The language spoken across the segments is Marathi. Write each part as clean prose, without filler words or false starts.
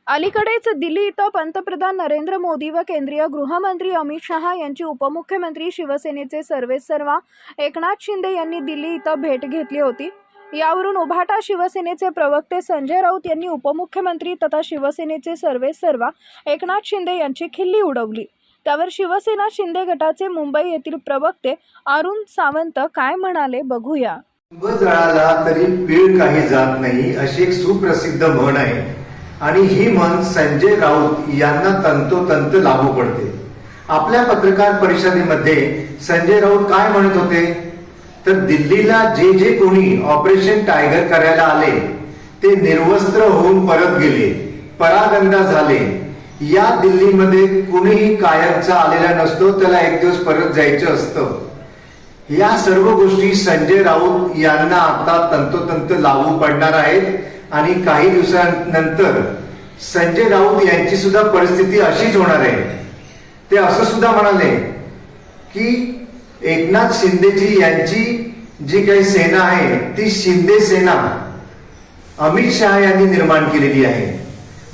अलीकडेच दिल्ली इथं पंतप्रधान नरेंद्र मोदी व केंद्रीय गृहमंत्री अमित शहा यांची उपमुख्यमंत्री शिवसेनेचे सर्वेसर्वा एकनाथ शिंदे यांनी दिल्ली इथं भेट घेतली होती। यावरून उभाटा शिवसेनेचे प्रवक्ते संजय राऊत यांनी उपमुख्यमंत्री तथा शिवसेनेचे सर्वेसर्वा एकनाथ शिंदे यांची खिल्ली उडवली। त्यावर शिवसेना शिंदे गटाचे मुंबई येथील प्रवक्ते अरुण सावंत काय म्हणाले बघूया। जळाला तरी पीळ काही जात नाही अशी एक सुप्रसिद्ध म्हण आहे आणि ही म्हण संजय राऊत यांना तंतोतंत लागू पडते। आपल्या पत्रकार परिषदेमध्ये संजय राऊत काय म्हणत होते तर दिल्लीला जे कोणी ऑपरेशन टायगर करायला आले ते निर्वस्त्र होऊन परत गेले, परागंदा झाले। या दिल्लीमध्ये कुणीही कायमचा आलेला नसतो, त्याला एक दिवस परत जायचं असतं। या सर्व गोष्टी संजय राऊत यांना आता तंतोतंत लागू पडणार आहेत आणि काही दिवसांनंतर संजय राऊत यांची सुद्धा परिस्थिती अशीच होणार आहे। ते असं सुद्धा म्हणाले की एकनाथ शिंदेजी यांची जी काही सेना आहे ती शिंदे सेना अमित शहा यांनी निर्माण केलेली आहे।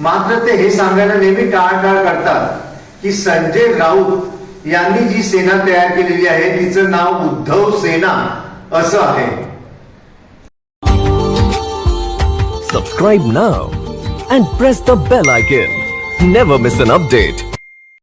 मात्र ते हे सांगायला नेहमी टाळाटाळ करतात की संजय राऊत यांनी जी सेना तयार केलेली आहे तिचं नाव उद्धव सेना असं आहे। Subscribe now and press the bell icon. Never miss an update.